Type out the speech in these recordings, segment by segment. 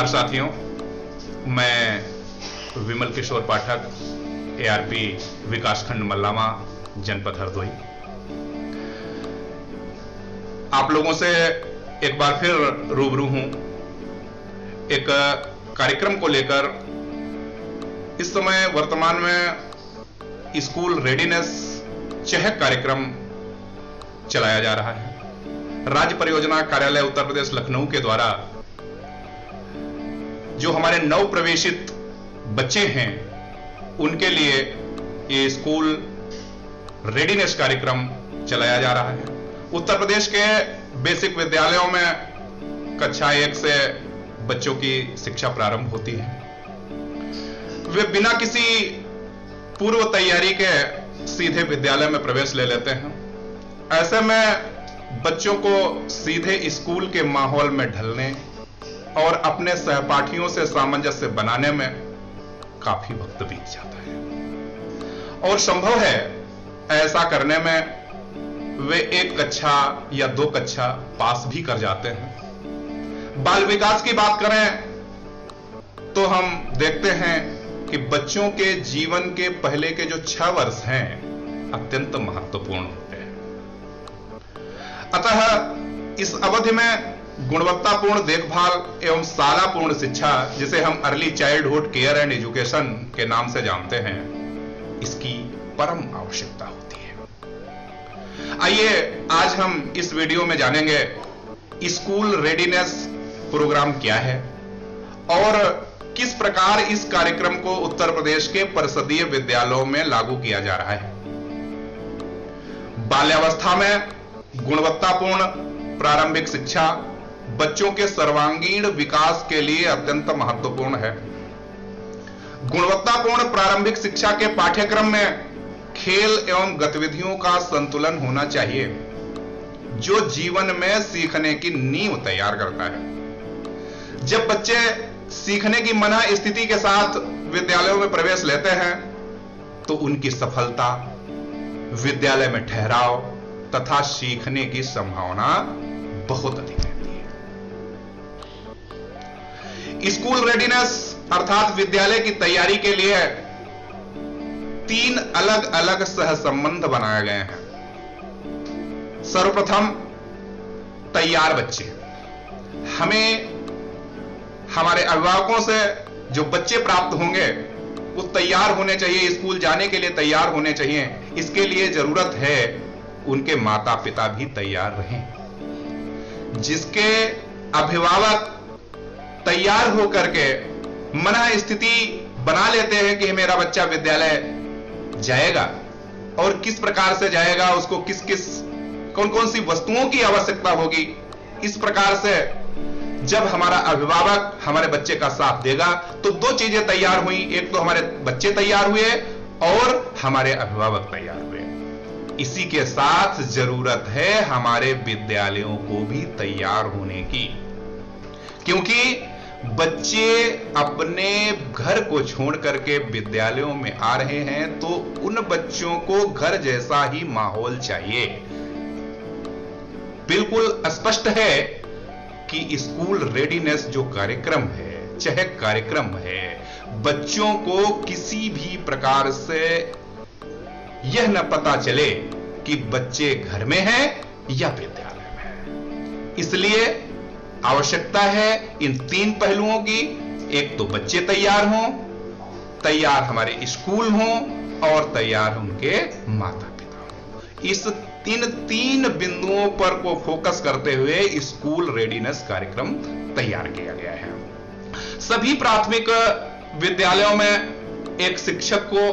नमस्कार साथियों, मैं विमल किशोर पाठक, एआरपी विकासखंड मल्लामा, जनपद हरदोई, आप लोगों से एक बार फिर रूबरू हूं एक कार्यक्रम को लेकर। इस समय वर्तमान में स्कूल रेडीनेस चहक कार्यक्रम चलाया जा रहा है। राज्य परियोजना कार्यालय उत्तर प्रदेश लखनऊ के द्वारा जो हमारे नव प्रवेशित बच्चे हैं उनके लिए ये स्कूल रेडीनेस कार्यक्रम चलाया जा रहा है। उत्तर प्रदेश के बेसिक विद्यालयों में कक्षा 1 से बच्चों की शिक्षा प्रारंभ होती है। वे बिना किसी पूर्व तैयारी के सीधे विद्यालय में प्रवेश ले लेते हैं। ऐसे में बच्चों को सीधे स्कूल के माहौल में ढलने और अपने सहपाठियों से सामंजस्य बनाने में काफी वक्त बीत जाता है और संभव है ऐसा करने में वे 1 कक्षा या 2 कक्षा पास भी कर जाते हैं। बाल विकास की बात करें तो हम देखते हैं कि बच्चों के जीवन के पहले के जो 6 वर्ष हैं अत्यंत महत्वपूर्ण होते हैं। अतः इस अवधि में गुणवत्तापूर्ण देखभाल एवं सालापूर्ण शिक्षा, जिसे हम early childhood care and education के नाम से जानते हैं, इसकी परम आवश्यकता होती है। आइए आज हम इस वीडियो में जानेंगे स्कूल रेडीनेस प्रोग्राम क्या है और किस प्रकार इस कार्यक्रम को उत्तर प्रदेश के परिषदीय विद्यालयों में लागू किया जा रहा है। बाल्यावस्था में गुणवत्तापूर्ण प्रारंभिक शिक्षा बच्चों के सर्वांगीण विकास के लिए अत्यंत महत्वपूर्ण है। गुणवत्तापूर्ण प्रारंभिक शिक्षा के पाठ्यक्रम में खेल एवं गतिविधियों का संतुलन होना चाहिए, जो जीवन में सीखने की नींव तैयार करता है। जब बच्चे सीखने की मना स्थिति के साथ विद्यालयों में प्रवेश लेते हैं तो उनकी सफलता, विद्यालय में ठहराव तथा सीखने की संभावना बहुत अधिक रहती है। स्कूल रेडीनेस अर्थात विद्यालय की तैयारी के लिए 3 अलग अलग सहसंबंध बनाए गए हैं। सर्वप्रथम तैयार बच्चे। हमें हमारे अभिभावकों से जो बच्चे प्राप्त होंगे वो तैयार होने चाहिए, स्कूल जाने के लिए तैयार होने चाहिए। इसके लिए जरूरत है उनके माता पिता भी तैयार रहें। जिसके अभिभावक तैयार होकर के मना स्थिति बना लेते हैं कि मेरा बच्चा विद्यालय जाएगा और किस प्रकार से जाएगा, उसको कौन कौन सी वस्तुओं की आवश्यकता होगी, इस प्रकार से जब हमारा अभिभावक हमारे बच्चे का साथ देगा तो 2 चीजें तैयार हुई। एक तो हमारे बच्चे तैयार हुए और हमारे अभिभावक तैयार हुए। इसी के साथ जरूरत है हमारे विद्यालयों को भी तैयार होने की, क्योंकि बच्चे अपने घर को छोड़ करके विद्यालयों में आ रहे हैं तो उन बच्चों को घर जैसा ही माहौल चाहिए। बिल्कुल स्पष्ट है कि स्कूल रेडीनेस जो कार्यक्रम है, चहक कार्यक्रम है, बच्चों को किसी भी प्रकार से यह न पता चले कि बच्चे घर में हैं या विद्यालय में हैं। इसलिए आवश्यकता है इन 3 पहलुओं की। एक तो बच्चे तैयार हों, तैयार हमारे स्कूल हों और तैयार उनके माता पिता हों। इस 3 बिंदुओं पर को फोकस करते हुए स्कूल रेडीनेस कार्यक्रम तैयार किया गया है। सभी प्राथमिक विद्यालयों में एक शिक्षक को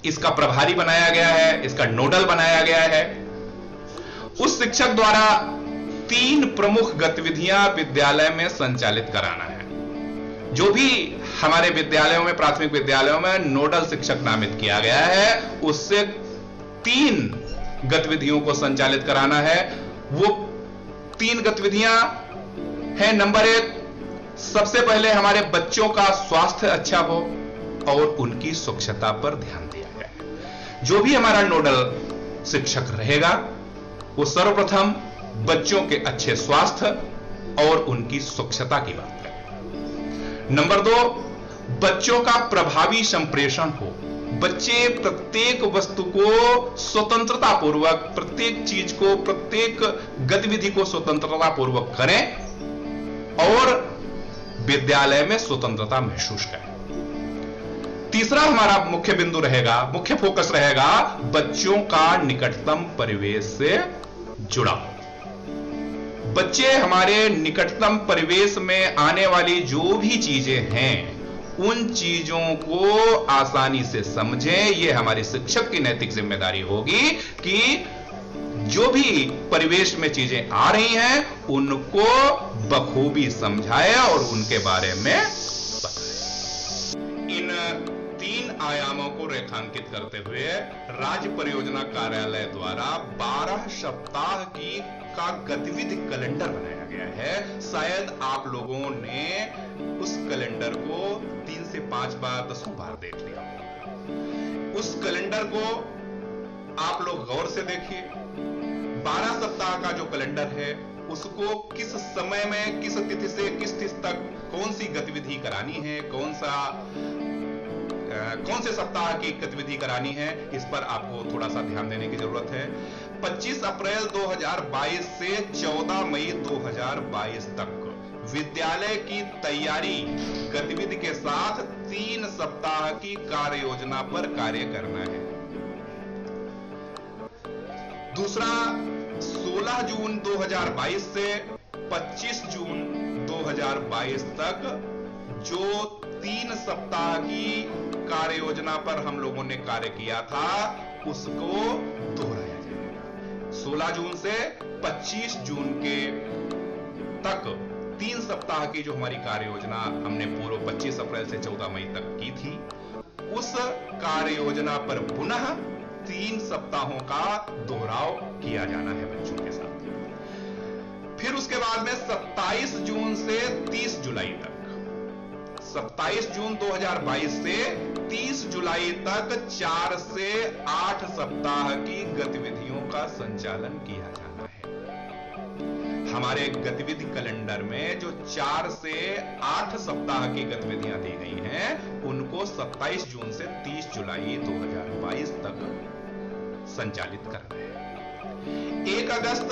इसका प्रभारी बनाया गया है, इसका नोडल बनाया गया है। उस शिक्षक द्वारा 3 प्रमुख गतिविधियां विद्यालय में संचालित कराना है। जो भी हमारे विद्यालयों में, प्राथमिक विद्यालयों में नोडल शिक्षक नामित किया गया है, उससे 3 गतिविधियों को संचालित कराना है। वो 3 गतिविधियां हैं। नंबर 1, सबसे पहले हमारे बच्चों का स्वास्थ्य अच्छा हो और उनकी स्वच्छता पर ध्यान दिया जाए। जो भी हमारा नोडल शिक्षक रहेगा वो सर्वप्रथम बच्चों के अच्छे स्वास्थ्य और उनकी स्वच्छता की बात करें। नंबर 2, बच्चों का प्रभावी संप्रेषण हो। बच्चे प्रत्येक वस्तु को स्वतंत्रता पूर्वक, प्रत्येक चीज को, प्रत्येक गतिविधि को स्वतंत्रता पूर्वक करें और विद्यालय में स्वतंत्रता महसूस करें। तीसरा हमारा मुख्य बिंदु रहेगा, मुख्य फोकस रहेगा, बच्चों का निकटतम परिवेश से जुड़ा। बच्चे हमारे निकटतम परिवेश में आने वाली जो भी चीजें हैं उन चीजों को आसानी से समझें। यह हमारी शिक्षक की नैतिक जिम्मेदारी होगी कि जो भी परिवेश में चीजें आ रही हैं उनको बखूबी समझाए और उनके बारे में बताए। इन 3 आयामों को रेखांकित करते हुए राज्य परियोजना कार्यालय द्वारा 12 सप्ताह का गतिविधि कैलेंडर बनाया गया है। शायद आप लोगों ने उस कैलेंडर को 3 से 5 बार 10 बार देख लिया। उस कैलेंडर को आप लोग गौर से देखिए। 12 सप्ताह का जो कैलेंडर है उसको किस समय में, किस तिथि से किस तिथि तक कौन सी गतिविधि करानी है, कौन से सप्ताह की गतिविधि करानी है, इस पर आपको थोड़ा सा ध्यान देने की जरूरत है। 25 अप्रैल 2022 से 14 मई 2022 तक विद्यालय की तैयारी गतिविधि के साथ 3 सप्ताह की कार्य योजना पर कार्य करना है। दूसरा, 16 जून 2022 से 25 जून 2022 तक जो 3 सप्ताह की कार्य योजना पर हम लोगों ने कार्य किया था उसको दोहराया जाएगा। 16 जून से 25 जून के तक 3 सप्ताह की जो हमारी कार्य योजना हमने पूर्व 25 अप्रैल से 14 मई तक की थी, उस कार्य योजना पर पुनः 3 सप्ताहों का दोहराव किया जाना है बच्चों के साथ। फिर उसके बाद में 27 जून से 30 जुलाई तक, 27 जून 2022 से 30 जुलाई तक 4 से 8 सप्ताह की गतिविधियों का संचालन किया जाना है। हमारे गतिविधि कैलेंडर में जो 4 से 8 सप्ताह की गतिविधियां दी गई हैं उनको 27 जून से 30 जुलाई 2022 तक संचालित करना है। 1 अगस्त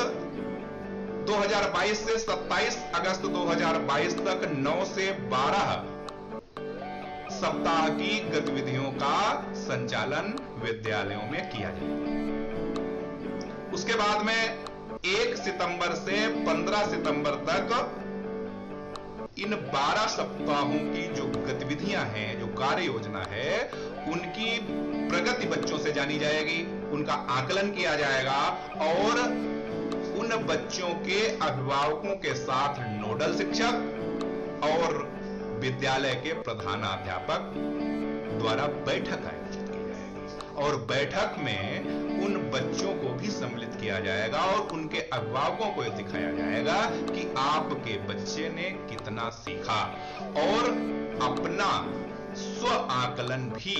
2022 से 27 अगस्त 2022 तक 9 से 12 सप्ताह की गतिविधियों का संचालन विद्यालयों में किया जाएगा। उसके बाद में 1 सितंबर से 15 सितंबर तक इन 12 सप्ताहों की जो गतिविधियां हैं, जो कार्य योजना है, उनकी प्रगति बच्चों से जानी जाएगी, उनका आकलन किया जाएगा और उन बच्चों के अभिभावकों के साथ नोडल शिक्षक और विद्यालय के प्रधानाध्यापक द्वारा बैठक आयोजित की जाएगी और बैठक में उन बच्चों को भी सम्मिलित किया जाएगा और उनके अभिभावकों को यह दिखाया जाएगा कि आपके बच्चे ने कितना सीखा और अपना स्व आकलन भी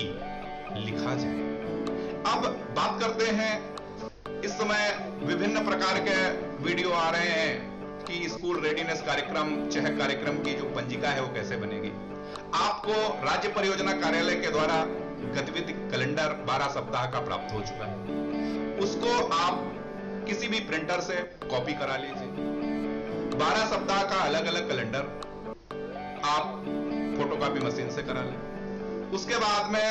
लिखा जाए। अब बात करते हैं, इस समय विभिन्न प्रकार के वीडियो आ रहे हैं कि स्कूल रेडीनेस कार्यक्रम, चहक कार्यक्रम की जो पंजिका है वो कैसे बनेगी। आपको राज्य परियोजना कार्यालय के द्वारा गतिविधि कैलेंडर 12 सप्ताह का प्राप्त हो चुका है। उसको आप किसी भी प्रिंटर से कॉपी करा लीजिए। 12 सप्ताह का अलग अलग कैलेंडर आप फोटोकॉपी मशीन से करा लें। उसके बाद में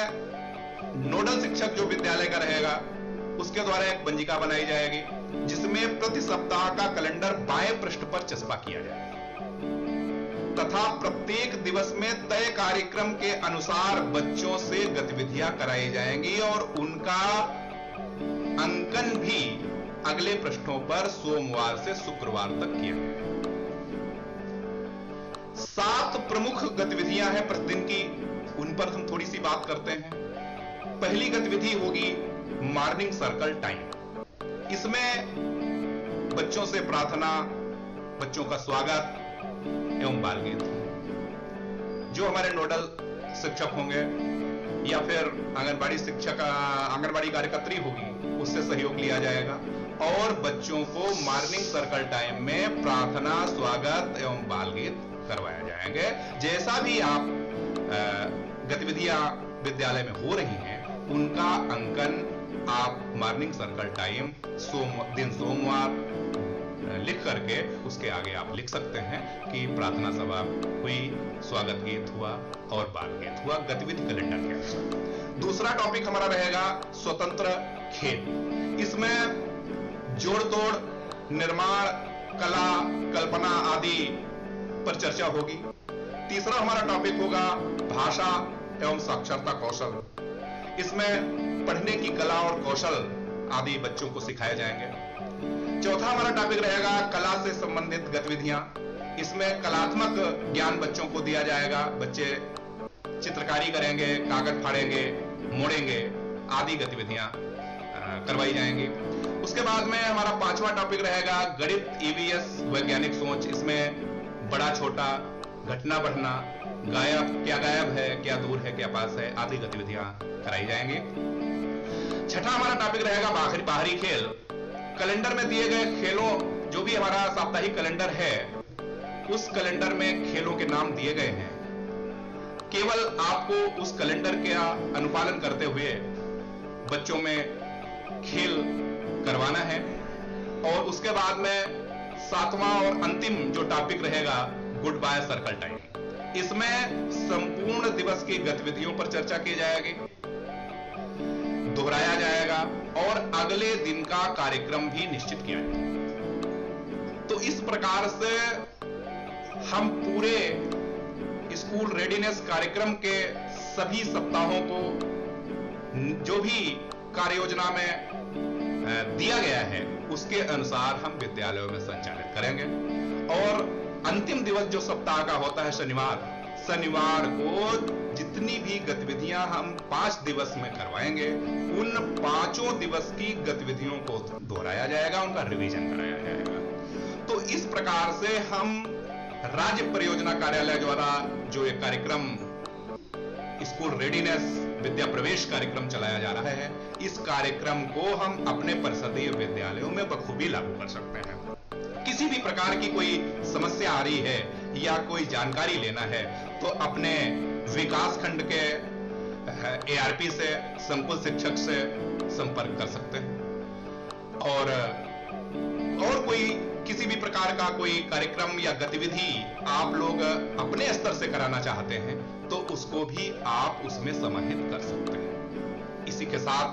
नोडल शिक्षक जो विद्यालय का रहेगा उसके द्वारा एक पंजिका बनाई जाएगी जिसमें प्रति सप्ताह का कैलेंडर बाएं पृष्ठ पर चस्पा किया जाएगा तथा प्रत्येक दिवस में तय कार्यक्रम के अनुसार बच्चों से गतिविधियां कराई जाएंगी और उनका अंकन भी अगले पृष्ठों पर सोमवार से शुक्रवार तक किया जाएगा। 7 प्रमुख गतिविधियां हैं प्रतिदिन की, उन पर हम थोड़ी सी बात करते हैं। पहली गतिविधि होगी मॉर्निंग सर्कल टाइम। इसमें बच्चों से प्रार्थना, बच्चों का स्वागत एवं बाल गीत। जो हमारे नोडल शिक्षक होंगे या फिर आंगनबाड़ी शिक्षक, आंगनबाड़ी कार्यकर्त्री होगी, उससे सहयोग लिया जाएगा और बच्चों को मॉर्निंग सर्कल टाइम में प्रार्थना, स्वागत एवं बाल गीत करवाए जाएंगे। जैसा भी आप गतिविधियां विद्यालय में हो रही हैं, उनका अंकन आप मॉर्निंग सर्कल टाइम सोमवार लिख करके उसके आगे आप लिख सकते हैं कि प्रार्थना सभा हुई, स्वागत गीत हुआ और बाल गीत हुआ, गतिविधि कैलेंडर के अनुसार। दूसरा टॉपिक हमारा रहेगा स्वतंत्र खेल। इसमें जोड़ तोड़, निर्माण, कला, कल्पना आदि पर चर्चा होगी। तीसरा हमारा टॉपिक होगा भाषा एवं साक्षरता कौशल। इसमें पढ़ने की कला और कौशल आदि बच्चों को सिखाए जाएंगे। चौथा हमारा टॉपिक रहेगा कला से संबंधित गतिविधियां। इसमें कलात्मक ज्ञान बच्चों को दिया जाएगा। बच्चे चित्रकारी करेंगे, कागज फाड़ेंगे, मोड़ेंगे आदि गतिविधियां करवाई जाएंगी। उसके बाद में हमारा पांचवा टॉपिक रहेगा गणित, ईवीएस, वैज्ञानिक सोच। इसमें बड़ा छोटा, घटना बढ़ना, गायब, क्या गायब है, क्या दूर है, क्या पास है आदि गतिविधियां कराई जाएंगी। छठा हमारा टॉपिक रहेगा बाहरी खेल। कैलेंडर में दिए गए खेलों, जो भी हमारा साप्ताहिक कैलेंडर है, उस कैलेंडर में खेलों के नाम दिए गए हैं। केवल आपको उस कैलेंडर का अनुपालन करते हुए बच्चों में खेल करवाना है। और उसके बाद में सातवां और अंतिम जो टॉपिक रहेगा गुड बाय सर्कल टाइम। इसमें संपूर्ण दिवस की गतिविधियों पर चर्चा की जाएगी, दोहराया जाएगा और अगले दिन का कार्यक्रम भी निश्चित किया जाएगा। तो इस प्रकार से हम पूरे स्कूल रेडीनेस कार्यक्रम के सभी सप्ताहों को जो भी कार्य योजना में दिया गया है उसके अनुसार हम विद्यालयों में संचालित करेंगे। और अंतिम दिवस जो सप्ताह का होता है शनिवार को जितनी भी गतिविधियां हम 5 दिवस में करवाएंगे, उन 5 दिवस की गतिविधियों को दोहराया जाएगा, उनका रिवीजन कराया जाएगा। तो इस प्रकार से हम राज्य परियोजना कार्यालय द्वारा जो एक कार्यक्रम स्कूल रेडीनेस विद्या प्रवेश कार्यक्रम चलाया जा रहा है, इस कार्यक्रम को हम अपने परिषदीय विद्यालयों में बखूबी लागू कर सकते हैं। किसी भी प्रकार की कोई समस्या आ रही है या कोई जानकारी लेना है तो अपने विकास खंड के एआरपी से, संकुल शिक्षक से संपर्क कर सकते हैं। और कोई किसी भी प्रकार का कोई कार्यक्रम या गतिविधि आप लोग अपने स्तर से कराना चाहते हैं तो उसको भी आप उसमें समाहित कर सकते हैं। इसी के साथ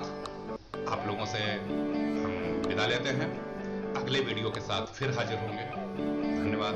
आप लोगों से हम विदा लेते हैं। अगले वीडियो के साथ फिर हाजिर होंगे। धन्यवाद।